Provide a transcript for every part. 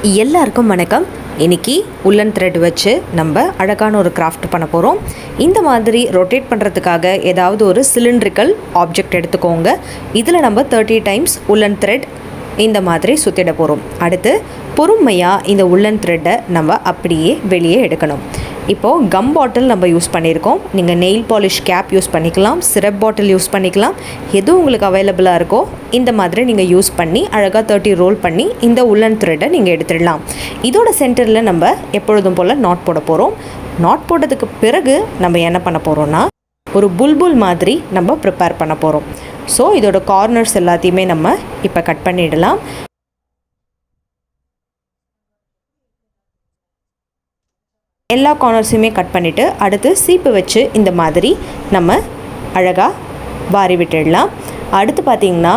எல்லாருக்கும் வணக்கம். இன்னைக்கு உல்லன் த்ரெட் வச்சு நம்ம அழகான ஒரு கிராஃப்ட் பண்ண போகிறோம். இந்த மாதிரி ரொட்டேட் பண்ணுறதுக்காக ஏதாவது ஒரு சிலிண்ட்ரிக்கல் ஆப்ஜெக்ட் எடுத்துக்கோங்க. இதில் நம்ம 30 டைம்ஸ் உல்லன் த்ரெட் இந்த மாதிரி சுற்றிட போகிறோம். அடுத்து பொறுமையாக இந்த உல்லன் த்ரெட்டை நம்ம அப்படியே வெளியே எடுக்கணும். இப்போது கம் பாட்டில் நம்ம யூஸ் பண்ணியிருக்கோம். நீங்கள் நெயில் பாலிஷ் கேப் யூஸ் பண்ணிக்கலாம், சிரப் பாட்டில் யூஸ் பண்ணிக்கலாம். எது உங்களுக்கு அவைலபிளாக இருக்கோ இந்த மாதிரி நீங்கள் யூஸ் பண்ணி அழகாக 30 ரோல் பண்ணி இந்த உல்லன் த்ரெட்டை நீங்கள் எடுத்துடலாம். இதோட சென்டரில் நம்ம எப்பொழுதும் போல் நாட் போட போகிறோம். நாட் போட்டதுக்கு பிறகு நம்ம என்ன பண்ண போகிறோன்னா ஒரு புல்புல் மாதிரி நம்ம ப்ரிப்பேர் பண்ண போகிறோம். ஸோ இதோட கார்னர்ஸ் எல்லாத்தையுமே நம்ம இப்போ கட் பண்ணிடலாம். எல்லா கார்னர்ஸுமே கட் பண்ணிவிட்டு அடுத்து சீப்பு வச்சு இந்த மாதிரி நம்ம அழகாக வாரி விட்டுடலாம். அடுத்து பார்த்திங்கன்னா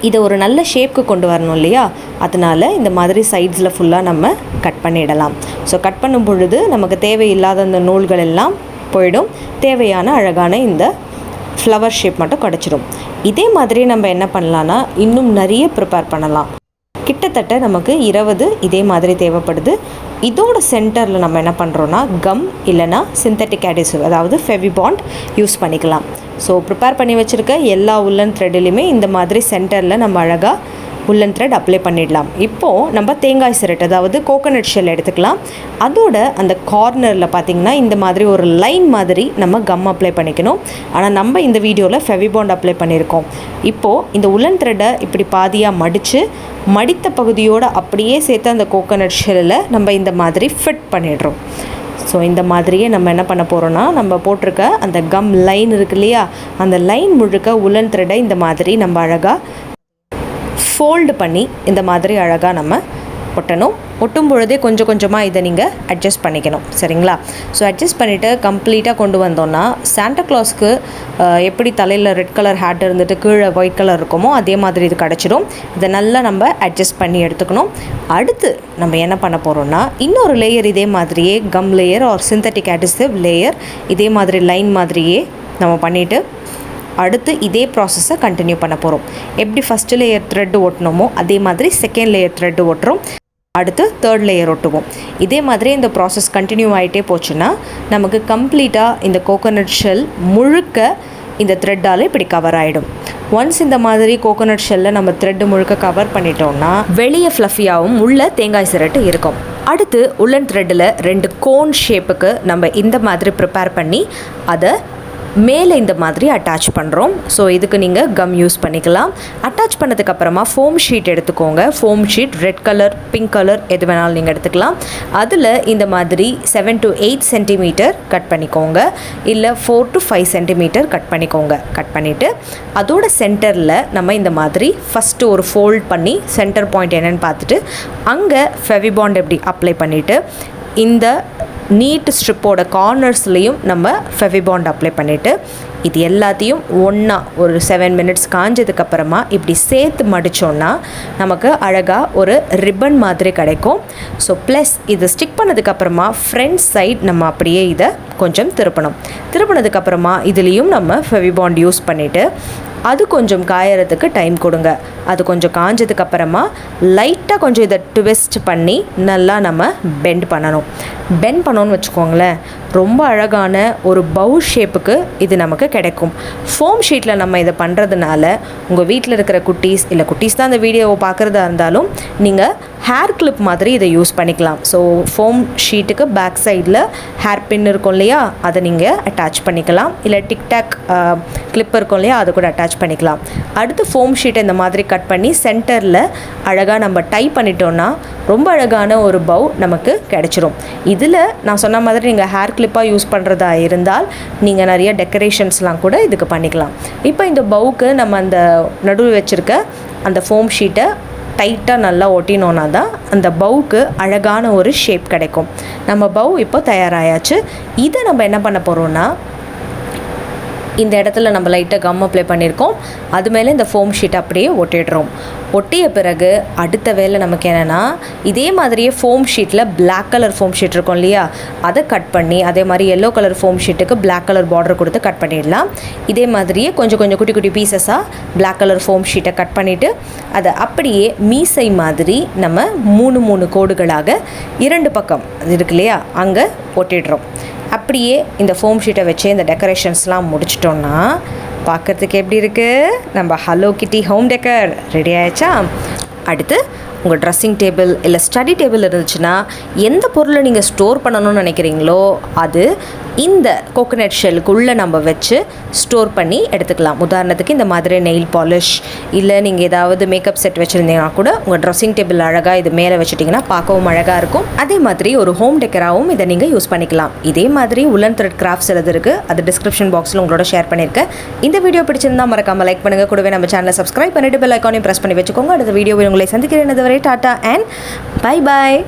இதை ஒரு நல்ல ஷேப்க்கு கொண்டு வரணும் இல்லையா, அதனால் இந்த மாதிரி சைட்ஸில் ஃபுல்லாக நம்ம கட் பண்ணிடலாம். ஸோ கட் பண்ணும் பொழுது நமக்கு தேவையில்லாத அந்த நூல்கள் எல்லாம் போயிடும். தேவையான அழகான இந்த ஃப்ளவர் ஷேப் மட்டும் கிடச்சிடும். இதே மாதிரி நம்ம என்ன பண்ணலான்னா இன்னும் நிறைய ப்ரிப்பேர் பண்ணலாம். கிட்டத்தட்ட நமக்கு 20 இதே மாதிரி தேவைப்படுது. இதோட சென்டரில் நம்ம என்ன பண்ணுறோன்னா கம் இல்லைனா சிந்தட்டிக் adhesive, அதாவது ஃபெவிபாண்ட் யூஸ் பண்ணிக்கலாம். ஸோ ப்ரிப்பேர் பண்ணி வச்சுருக்க எல்லா உல்லன் த்ரெட்லையுமே இந்த மாதிரி சென்டரில் நம்ம அழகாக உல்லன் த்ரெட் அப்ளை பண்ணிடலாம். இப்போது நம்ம தேங்காய் சிரட், அதாவது கோகோனட் ஷெல் எடுத்துக்கலாம். அதோட அந்த கார்னரில் பார்த்திங்கன்னா இந்த மாதிரி ஒரு லைன் மாதிரி நம்ம கம் அப்ளை பண்ணிக்கணும். ஆனால் நம்ம இந்த வீடியோவில் ஃபெவிபாண்ட் அப்ளை பண்ணியிருக்கோம். இப்போது இந்த உல்லன் த்ரெட்டை இப்படி பாதியாக மடித்த பகுதியோடு அப்படியே சேர்த்து அந்த கோகோனட் ஷெல்லில் நம்ம இந்த மாதிரி ஃபிட் பண்ணிடுறோம். ஸோ இந்த மாதிரியே நம்ம என்ன பண்ண போகிறோன்னா நம்ம போட்டிருக்க அந்த கம் லைன் இருக்கு இல்லையா, அந்த லைன் முழுக்க உல்லன் த்ரெட்டை இந்த மாதிரி நம்ம அழகாக ஃபோல்டு பண்ணி இந்த மாதிரி அழகாக நம்ம ஒட்டணும். ஒட்டும் பொழுதே கொஞ்சம் கொஞ்சமாக இதை நீங்கள் அட்ஜஸ்ட் பண்ணிக்கணும், சரிங்களா? ஸோ அட்ஜஸ்ட் பண்ணிவிட்டு கம்ப்ளீட்டாக கொண்டு வந்தோன்னா சாண்டா கிளாஸ்க்கு எப்படி தலையில் ரெட் கலர் ஹேட் இருந்துட்டு கீழே ஒயிட் கலர் இருக்குமோ அதே மாதிரி இது கிடச்சிடும். இதை நல்லா நம்ம அட்ஜஸ்ட் பண்ணி எடுத்துக்கணும். அடுத்து நம்ம என்ன பண்ண போகிறோன்னா இன்னொரு லேயர் இதே மாதிரியே gum layer or synthetic adhesive layer இதே மாதிரி லைன் மாதிரியே நம்ம பண்ணிவிட்டு அடுத்து இதே ப்ராசஸை கண்டினியூ பண்ண போகிறோம். எப்படி ஃபஸ்ட்டு லேயர் த்ரெட்டு ஒட்டினோமோ அதே மாதிரி செகண்ட் லேயர் த்ரெட்டு ஒட்டுறோம். அடுத்து தேர்ட் லேயர் ஒட்டுவோம். இதே மாதிரி இந்த ப்ராசஸ் கண்டினியூ ஆகிட்டே போச்சுன்னா நமக்கு கம்ப்ளீட்டாக இந்த கோகோனட் ஷெல் முழுக்க இந்த த்ரெட்டால் இப்படி கவர் ஆகிடும். ஒன்ஸ் இந்த மாதிரி கோகோனட் ஷெல்லை நம்ம த்ரெட்டு முழுக்க கவர் பண்ணிட்டோம்னா வெளியே ஃப்ளஃபியாகவும் உள்ள தேங்காய் சிரட்டு இருக்கும். அடுத்து உல்லன் த்ரெட்டில் 2 கோன் ஷேப்புக்கு நம்ம இந்த மாதிரி ப்ரிப்பேர் பண்ணி அதை மேலே இந்த மாதிரி அட்டாச் பண்ணுறோம். ஸோ இதுக்கு நீங்கள் கம் யூஸ் பண்ணிக்கலாம். அட்டாச் பண்ணதுக்கப்புறமா ஃபோம் ஷீட் எடுத்துக்கோங்க. Foam sheet red colour, pink colour எது வேணாலும் நீங்கள் எடுத்துக்கலாம். அதில் இந்த மாதிரி 7 to 8 சென்டிமீட்டர் கட் பண்ணிக்கோங்க, இல்லை 4 to 5 சென்டிமீட்டர் கட் பண்ணிக்கோங்க. கட் பண்ணிவிட்டு அதோட சென்டரில் நம்ம இந்த மாதிரி ஃபஸ்ட்டு ஒரு ஃபோல்ட் பண்ணி சென்டர் பாயிண்ட் என்னென்னு பார்த்துட்டு அங்கே ஃபெவிபாண்ட் எப்படி அப்ளை பண்ணிவிட்டு இந்த நீட் ஸ்ட்ரிப்போட கார்னர்ஸ்லேயும் நம்ம ஃபெவிபாண்ட் அப்ளை பண்ணிவிட்டு இது எல்லாத்தையும் ஒன்றா ஒரு 7 மினிட்ஸ் காஞ்சதுக்கப்புறமா இப்படி சேர்த்து மடித்தோன்னா நமக்கு அழகாக ஒரு ரிப்பன் மாதிரி கிடைக்கும். ஸோ ப்ளஸ் இது ஸ்டிக் பண்ணதுக்கப்புறமா ஃப்ரண்ட் சைட் நம்ம அப்படியே இதை கொஞ்சம் திருப்பினதுக்கப்புறமா இதுலேயும் நம்ம ஃபெவிபாண்ட் யூஸ் பண்ணிவிட்டு அது கொஞ்சம் காயறதுக்கு டைம் கொடுங்க. அது கொஞ்சம் காஞ்சதுக்கப்புறமா லைட்டாக கொஞ்சம் இதை ட்விஸ்ட் பண்ணி நல்லா நம்ம பெண்ட் பண்ணோன்னு வச்சுக்கோங்களேன். ரொம்ப அழகான ஒரு பவுல் ஷேப்புக்கு இது நமக்கு கிடைக்கும். ஃபோம் ஷீட்டில் நம்ம இதை பண்ணுறதுனால உங்கள் வீட்டில் இருக்கிற குட்டீஸ் தான் இந்த வீடியோவை பார்க்குறதா இருந்தாலும் நீங்கள் ஹேர் கிளிப் மாதிரி இதை யூஸ் பண்ணிக்கலாம். ஸோ ஃபோம் ஷீட்டுக்கு பேக் சைடில் ஹேர் பின் இருக்கும் இல்லையா, அதை நீங்கள் அட்டாச் பண்ணிக்கலாம். இல்லை டிக்டாக் கிளிப் இருக்கும் இல்லையா, அதை கூட அட்டாச் பண்ணிக்கலாம். அடுத்து ஃபோம் ஷீட்டை இந்த மாதிரி கட் பண்ணி சென்டரில் அழகாக நம்ம டை பண்ணிட்டோன்னா ரொம்ப அழகான ஒரு பவு நமக்கு கிடச்சிரும். இதில் நான் சொன்ன மாதிரி நீங்கள் ஹேர் கிளிப்பாக யூஸ் பண்ணுறதா இருந்தால் நீங்கள் நிறைய டெக்கரேஷன்ஸ்லாம் கூட இதுக்கு பண்ணிக்கலாம். இப்போ இந்த பவுக்கு நம்ம அந்த நடுவில் வச்சுருக்க அந்த ஃபோம் ஷீட்டை டைட்டாக நல்லா ஒட்டினோன்னா தான் அந்த பவுக்கு அழகான ஒரு ஷேப் கிடைக்கும். நம்ம பவு இப்போ தயாராகியாச்சு. இதை நம்ம என்ன பண்ண போகிறோன்னா இந்த இடத்துல நம்ம லைட்டாக கம் அப்ளை பண்ணியிருக்கோம். அது மேலே இந்த ஃபோம் ஷீட் அப்படியே ஒட்டிடுறோம். ஒட்டிய பிறகு அடுத்த வேலை நமக்கு என்னென்னா, இதே மாதிரியே ஃபோம் ஷீட்டில் பிளாக் கலர் ஃபோம் ஷீட் இருக்கும் இல்லையா, அதை கட் பண்ணி அதே மாதிரி எல்லோ கலர் ஃபோம் ஷீட்டுக்கு பிளாக் கலர் பார்டர் கொடுத்து கட் பண்ணிடலாம். இதே மாதிரியே கொஞ்சம் கொஞ்சம் குட்டி குட்டி பீசஸாக பிளாக் கலர் ஃபோம் ஷீட்டை கட் பண்ணிவிட்டு அதை அப்படியே மீசை மாதிரி நம்ம 3 கோடுகளாக 2 பக்கம் இருக்கு இல்லையா அங்கே ஒட்டிடுறோம். அப்படியே இந்த ஃபோம் ஷீட்டை வச்சு இந்த டெக்கரேஷன்ஸ்லாம் முடிச்சிட்டோன்னா பார்க்குறதுக்கு எப்படி இருக்குது? நம்ம ஹலோ கிட்டி ஹோம் டெக்கர் ரெடி ஆயிடுச்சா? அடுத்து உங்கள் ட்ரெஸ்ஸிங் டேபிள் இல்லை ஸ்டடி டேபிள் இருந்துச்சுன்னா எந்த பொருளை நீங்கள் ஸ்டோர் பண்ணணும்னு நினைக்கிறீங்களோ அது இந்த கோகோனட் ஷெல்லுக்குள்ளே நம்ம வச்சு ஸ்டோர் பண்ணி எடுத்துக்கலாம். உதாரணத்துக்கு இந்த மாதிரி நெயில் பாலிஷ் இல்லை நீங்கள் ஏதாவது மேக்கப் செட் வச்சுருந்தீங்கன்னா கூட உங்கள் ட்ரெஸ்ஸிங் டேபிள் அழகாக இது மேலே வச்சுட்டிங்கன்னா பார்க்கவும் அழகாக இருக்கும். அதே மாதிரி ஒரு ஹோம் டெக்கராகவும் இதை நீங்கள் யூஸ் பண்ணிக்கலாம். இதே மாதிரி உலன் த்ரெட் கிராஃப்ட்ஸ் எழுது இருக்குது, அது டிஸ்கிரிப்ஷன் பாக்ஸில் உங்களோட ஷேர் பண்ணியிருக்கேன். இந்த வீடியோ பிடிச்சிருந்தா மறக்காமல் லைக் பண்ணுங்கள். கூடவே நம்ம சேனலை சப்ஸ்கிரைப் பண்ணிட்டு பெல் ஐக்கானையும் ப்ரெஸ் பண்ணி வச்சுக்கோங்க. அடுத்த வீடியோவில் உங்களை சந்திக்கிறேன். அதுவரை டாட்டா அண்ட் பை பாய்.